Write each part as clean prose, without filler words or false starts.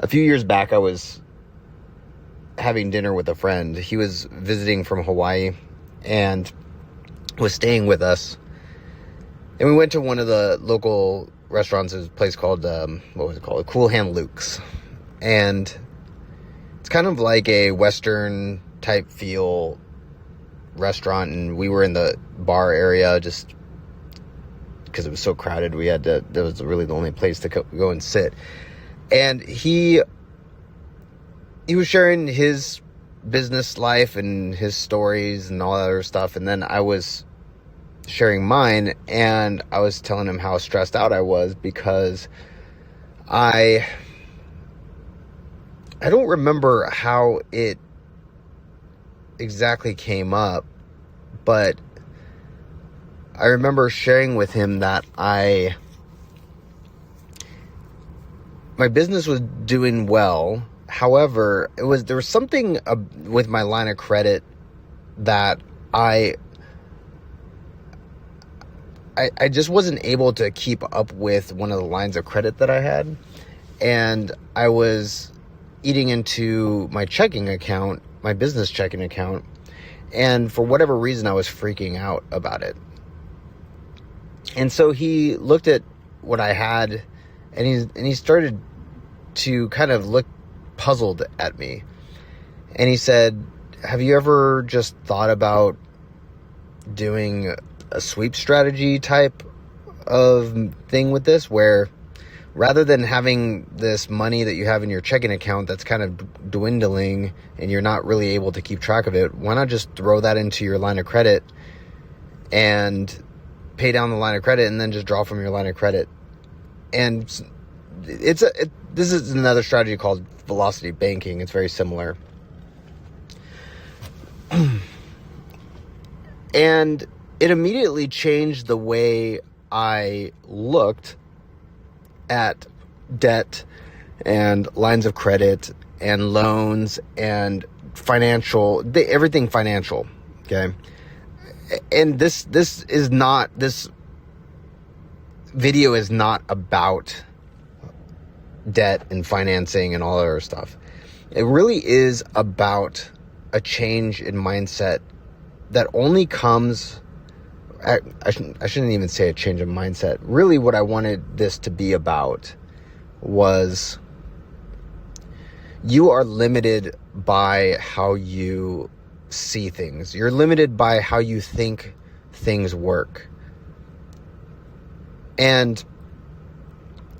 A few years back, I was having dinner with a friend. He was visiting from Hawaii and was staying with us. And we went to one of the local restaurants. There's a place called, what was it called? Cool Hand Luke's. And it's kind of like a Western type feel restaurant. And we were in the bar area just because it was so crowded. That was really the only place to go and sit. And he was sharing his business life and his stories and all that other stuff. And then I was sharing mine, and I was telling him how stressed out I was because I don't remember how it exactly came up, but I remember sharing with him that my business was doing well. However, there was something with my line of credit that I just wasn't able to keep up with one of the lines of credit that I had. And I was eating into my checking account, my business checking account. And for whatever reason, I was freaking out about it. And so he looked at what I had, and he started to kind of look puzzled at me. And he said, have you ever just thought about doing a sweep strategy type of thing with this, where rather than having this money that you have in your checking account that's kind of dwindling and you're not really able to keep track of it, why not just throw that into your line of credit and pay down the line of credit and then just draw from your line of credit? And this is another strategy called velocity banking. It's very similar. And it immediately changed the way I looked at debt and lines of credit and loans and everything financial. Okay. And this video is not about debt and financing and all that other stuff. It really is about a change in mindset that only comes, I shouldn't even say a change of mindset. Really what I wanted this to be about was you are limited by how you see things. You're limited by how you think things work. And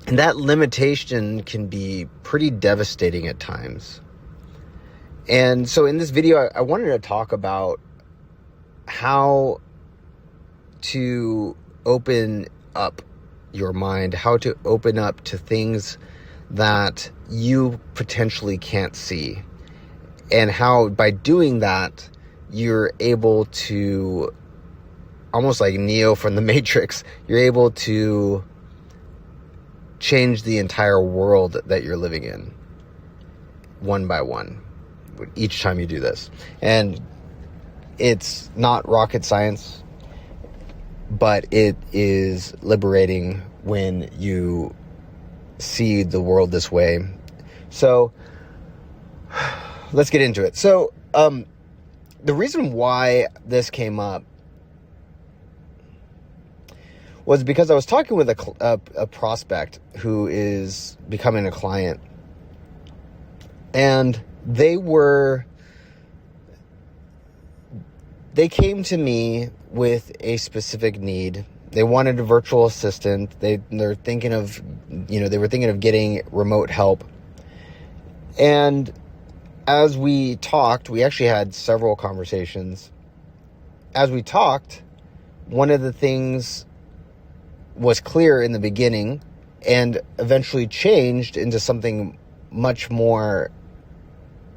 that limitation can be pretty devastating at times. And so in this video, I wanted to talk about how to open up your mind, how to open up to things that you potentially can't see, and how by doing that, you're able to, almost like Neo from the Matrix, you're able to change the entire world that you're living in, one by one, each time you do this. And it's not rocket science, but it is liberating when you see the world this way. So let's get into it. So the reason why this came up was because I was talking with a prospect who is becoming a client, and they came to me with a specific need. They wanted a virtual assistant. They were thinking of getting remote help. And as we talked, we actually had several conversations. As we talked, one of the things was clear in the beginning and eventually changed into something much more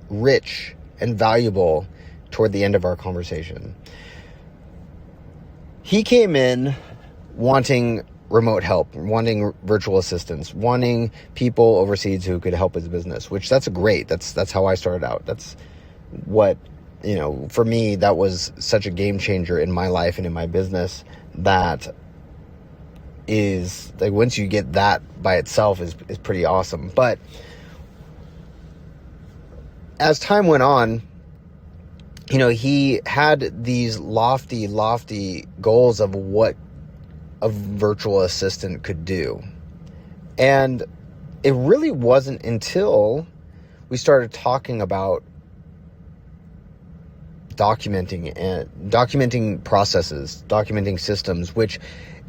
rich and valuable toward the end of our conversation. He came in wanting remote help, wanting virtual assistants, wanting people overseas who could help his business, which that's great. That's how I started out. That's what, for me, that was such a game changer in my life and in my business. That is like, once you get that by itself is pretty awesome. But as time went on, he had these lofty goals of what a virtual assistant could do. And it really wasn't until we started talking about documenting processes, documenting systems, which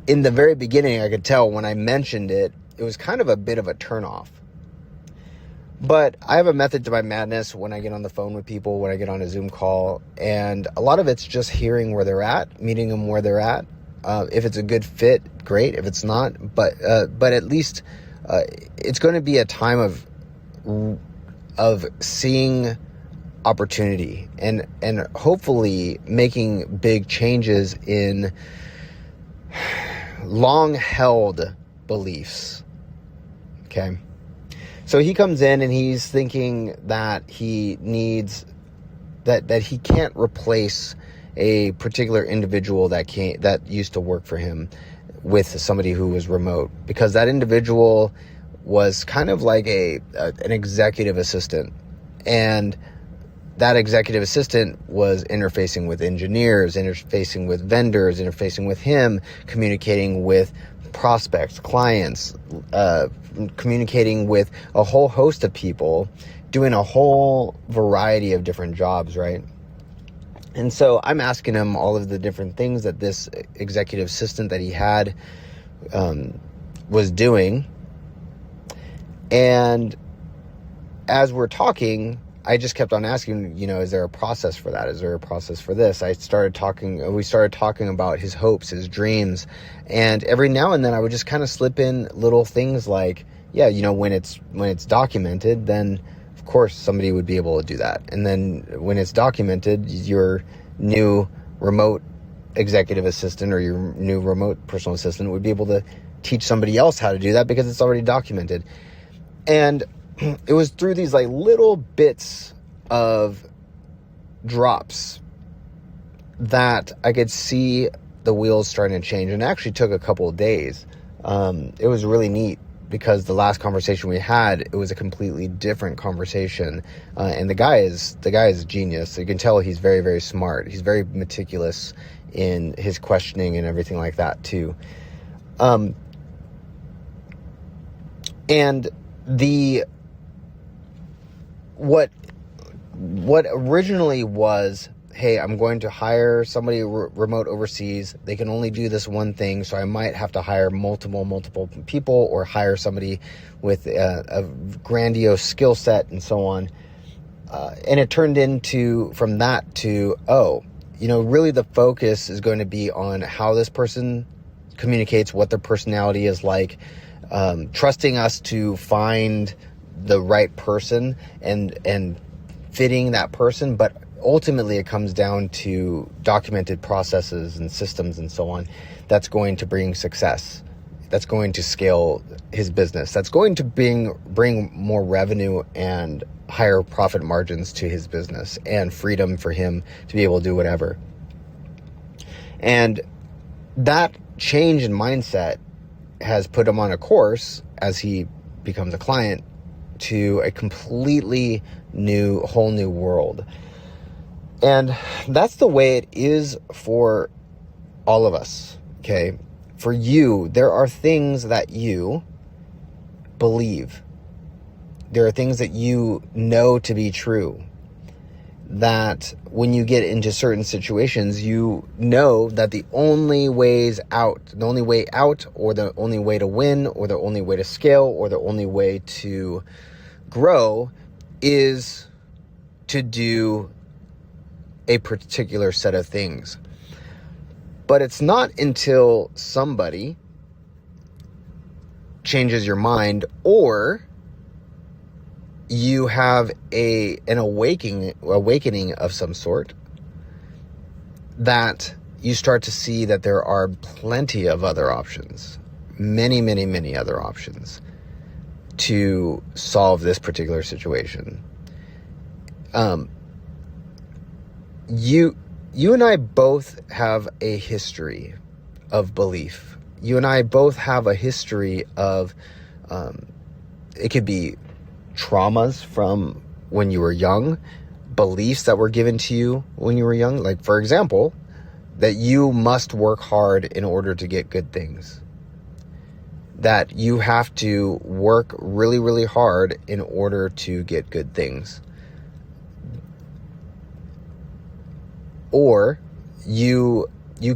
in the very beginning, I could tell when I mentioned it, it was kind of a bit of a turnoff. But I have a method to my madness when I get on the phone with people, when I get on a Zoom call, and a lot of it's just hearing where they're at, meeting them where they're at. If it's a good fit, great. If it's not, but at least it's going to be a time of seeing opportunity and hopefully making big changes in long-held beliefs. Okay. So he comes in and he's thinking that he needs that he can't replace a particular individual that used to work for him with somebody who was remote, because that individual was kind of like an executive assistant, and that executive assistant was interfacing with engineers, interfacing with vendors, interfacing with him, communicating with prospects, clients, communicating with a whole host of people, doing a whole variety of different jobs, right? And so I'm asking him all of the different things that this executive assistant that he had was doing. And as we're talking, I just kept on asking, is there a process for that? Is there a process for this? We started talking about his hopes, his dreams. And every now and then I would just kind of slip in little things like, when it's documented, then of course somebody would be able to do that. And then when it's documented, your new remote executive assistant or your new remote personal assistant would be able to teach somebody else how to do that because it's already documented. And it was through these like little bits of drops that I could see the wheels starting to change. And it actually took a couple of days. It was really neat because the last conversation we had, it was a completely different conversation. And the guy is a genius. You can tell he's very, very smart. He's very meticulous in his questioning and everything like that too. And what originally was, hey, I'm going to hire somebody remote overseas. They can only do this one thing, so I might have to hire multiple people or hire somebody with a grandiose skill set and so on. And it turned into, from that to, really the focus is going to be on how this person communicates, what their personality is like, trusting us to find the right person and fitting that person. But ultimately it comes down to documented processes and systems and so on. That's going to bring success. That's going to scale his business. That's going to bring more revenue and higher profit margins to his business and freedom for him to be able to do whatever. And that change in mindset has put him on a course as he becomes a client to a completely whole new world. And that's the way it is for all of us, okay? For you, there are things that you believe. There are things that you know to be true, that when you get into certain situations, you know that the only way out, or the only way to win, or the only way to scale, or the only way to grow is to do a particular set of things. But it's not until somebody changes your mind, or you have an awakening of some sort, that you start to see that there are plenty of other options, many other options to solve this particular situation. You and I both have a history of belief. You and I both have a history of, it could be traumas from when you were young, beliefs that were given to you when you were young. Like, for example, that you must work hard in order to get good things. That you have to work really, really hard in order to get good things. Or you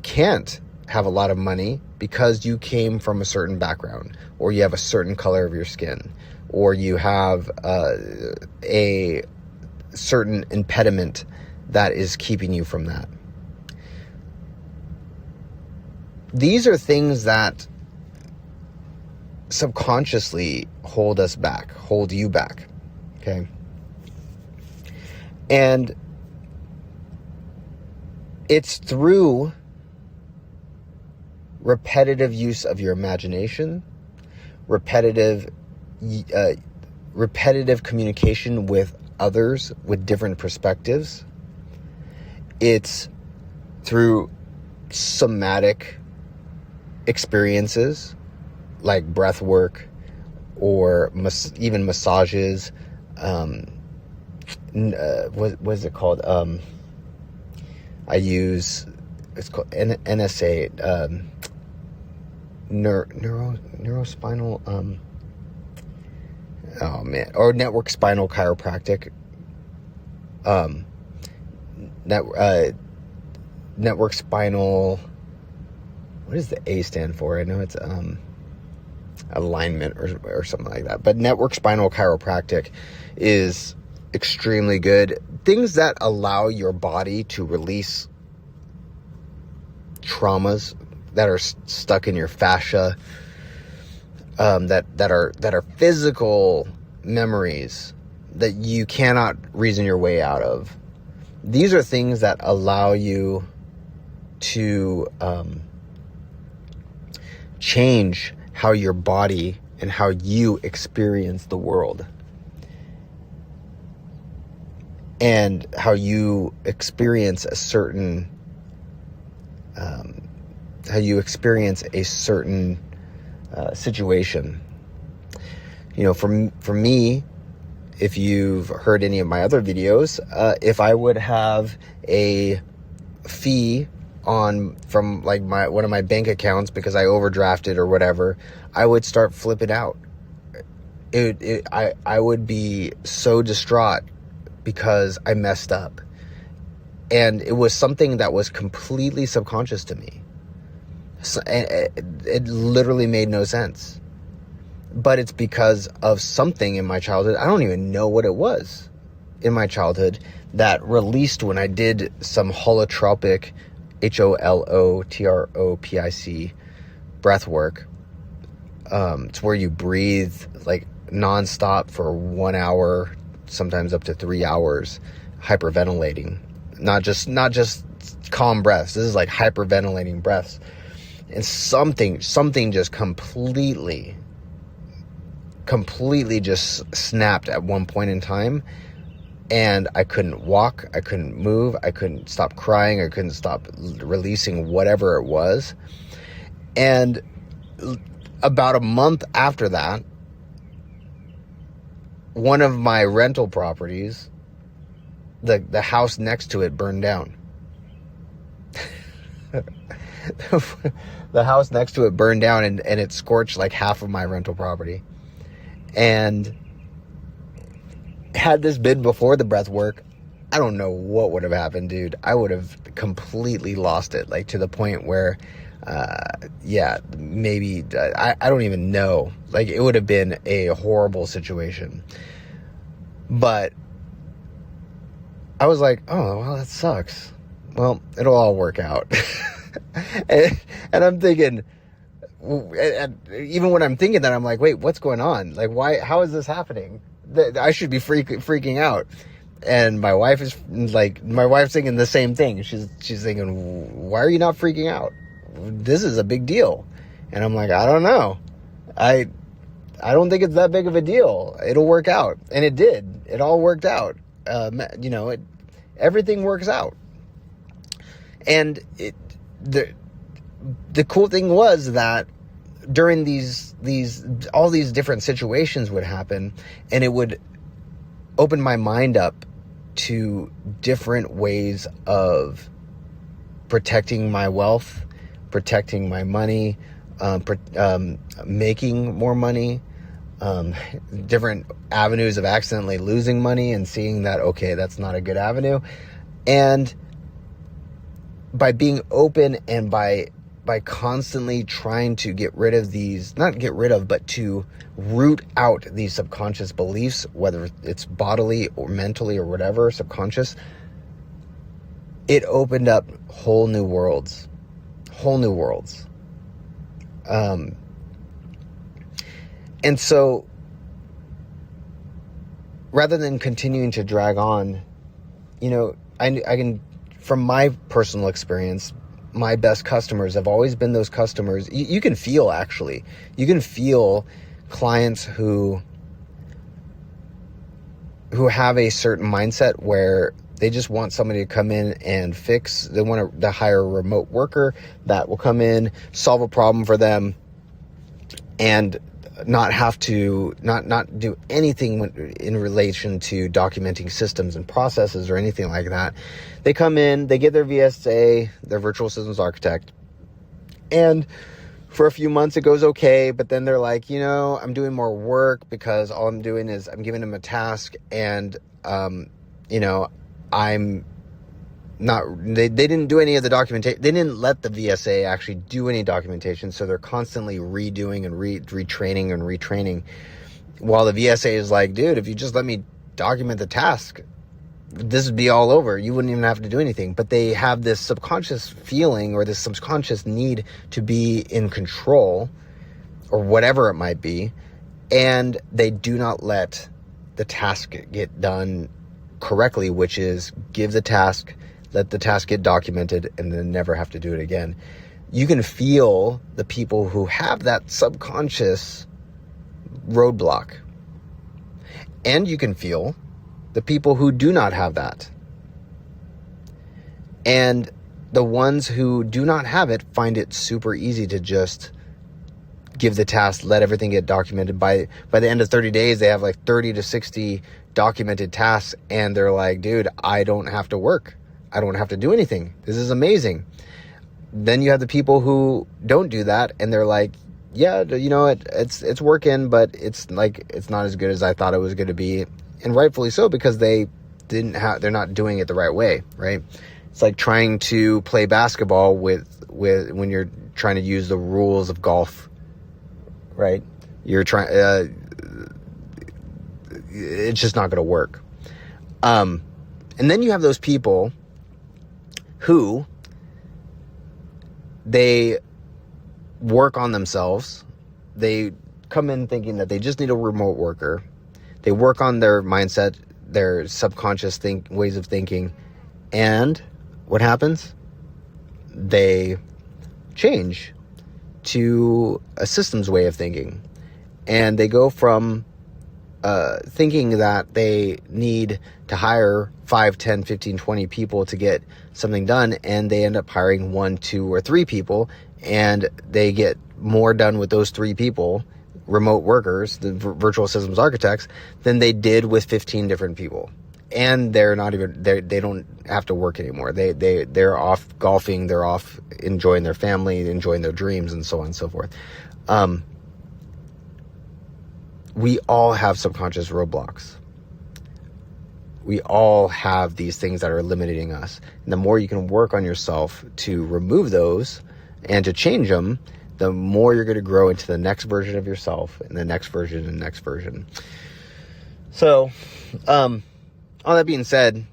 can't have a lot of money because you came from a certain background, or you have a certain color of your skin, or you have a certain impediment that is keeping you from that. These are things that subconsciously hold us back, hold you back, okay? And it's through repetitive use of your imagination, repetitive communication with others with different perspectives. It's through somatic experiences like breath work or even massages. What is it called? It's called NSA, neurospinal, or network spinal chiropractic, network spinal, what does the A stand for? I know it's, alignment or something like that, but network spinal chiropractic is extremely good. Things that allow your body to release traumas that are stuck in your fascia, that are physical memories that you cannot reason your way out of. These are things that allow you to change how your body and how you experience the world, and how you experience a certain situation. You know, for me, if you've heard any of my other videos, if I would have a fee from like one of my bank accounts because I overdrafted or whatever, I would start flipping out. I would be so distraught because I messed up. And it was something that was completely subconscious to me. So, it literally made no sense. But it's because of something in my childhood. I don't even know what it was in my childhood that released when I did some holotropic, HOLOTROPIC breath work. It's where you breathe like nonstop for 1 hour, sometimes up to 3 hours, hyperventilating. Not just calm breaths. This is like hyperventilating breaths. And something just completely just snapped at one point in time. And I couldn't walk, I couldn't move, I couldn't stop crying, I couldn't stop releasing whatever it was. And about a month after that, one of my rental properties, the house next to it burned down. The house next to it burned down, and it scorched like half of my rental property. And had this been before the breath work, I don't know what would have happened, dude. I would have completely lost it, like to the point where, maybe, I don't even know. Like, it would have been a horrible situation. But I was like, oh, well, that sucks. Well, it'll all work out. and I'm thinking, and even when I'm thinking that, I'm like, wait, what's going on? Like, why? How is this happening? I should be freaking out. And my wife's thinking the same thing. She's thinking, why are you not freaking out? This is a big deal. And I'm like, I don't know. I don't think it's that big of a deal. It'll work out. And it did. It all worked out. Everything works out. And the cool thing was that during all these different situations would happen, and it would opened my mind up to different ways of protecting my wealth, protecting my money, making more money, different avenues of accidentally losing money and seeing that, okay, that's not a good avenue. And by being open and by constantly trying to get rid of these, not get rid of, but to root out these subconscious beliefs, whether it's bodily or mentally or whatever, subconscious, it opened up whole new worlds. And so rather than continuing to drag on, I can, from my personal experience, my best customers have always been those customers. You can feel clients who have a certain mindset where they just want somebody to come in and fix. They want to hire a remote worker that will come in, solve a problem for them, and not have to not do anything in relation to documenting systems and processes or anything like that. They come in, they get their VSA, their virtual systems architect, and for a few months it goes okay, but then they're like, I'm doing more work because all I'm doing is I'm giving them a task, and I'm not, they didn't do any of the documentation. They didn't let the VSA actually do any documentation. So they're constantly redoing and retraining and retraining, while the VSA is like, dude, if you just let me document the task, this would be all over. You wouldn't even have to do anything. But they have this subconscious feeling or this subconscious need to be in control or whatever it might be. And they do not let the task get done correctly, which is give the task, let the task get documented, and then never have to do it again. You can feel the people who have that subconscious roadblock. And you can feel the people who do not have that. And the ones who do not have it find it super easy to just give the task, let everything get documented. By the end of 30 days, they have like 30 to 60 documented tasks, and they're like, dude, I don't have to work. I don't have to do anything. This is amazing. Then you have the people who don't do that, and they're like, yeah, it's working, but it's not as good as I thought it was going to be. And rightfully so, because they're not doing it the right way, right? It's like trying to play basketball with when you're trying to use the rules of golf, right? You're trying, it's just not going to work. And then you have those people who they work on themselves. They come in thinking that they just need a remote worker. They work on their mindset, their subconscious ways of thinking. And what happens? They change to a systems way of thinking. And they go from thinking that they need to hire 5, 10, 15, 20 people to get something done, and they end up hiring 1, 2, or 3 people, and they get more done with those 3 people, remote workers, the virtual systems architects, than they did with 15 different people. And they're not even, they don't have to work anymore. They're off golfing, they're off enjoying their family, enjoying their dreams, and so on and so forth. We all have subconscious roadblocks. We all have these things that are limiting us. And the more you can work on yourself to remove those and to change them, the more you're going to grow into the next version of yourself, and the next version and next version. So, all that being said,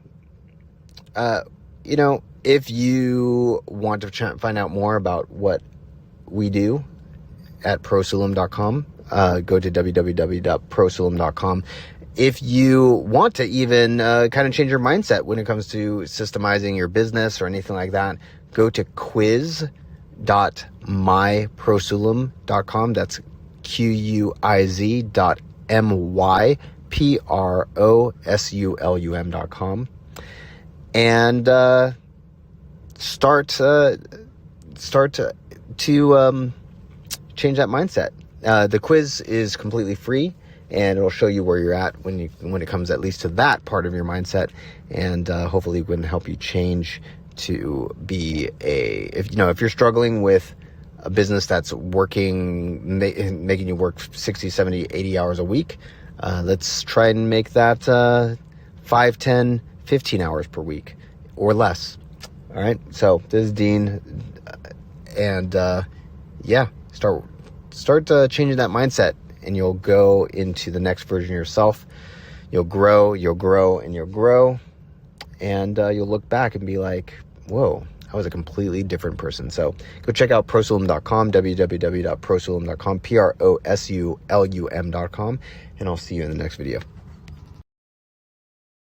if you want to find out more about what we do at prosulum.com, go to www.prosulum.com. If you want to even kind of change your mindset when it comes to systemizing your business or anything like that, go to quiz.myprosulum.com. That's quiz.myprosulum.com. And start to change that mindset. The quiz is completely free. and it'll show you where you're at when it comes at least to that part of your mindset, and hopefully we can help you change to be if you're struggling with a business that's making you work 60, 70, 80 hours a week, let's try and make that 5, 10, 15 hours per week or less. All right. So this is Dean, and start changing that mindset, and you'll go into the next version of yourself. You'll grow, and you'll grow, and you'll look back and be like, whoa, I was a completely different person. So go check out prosulum.com, www.prosulum.com, prosulum.com, and I'll see you in the next video.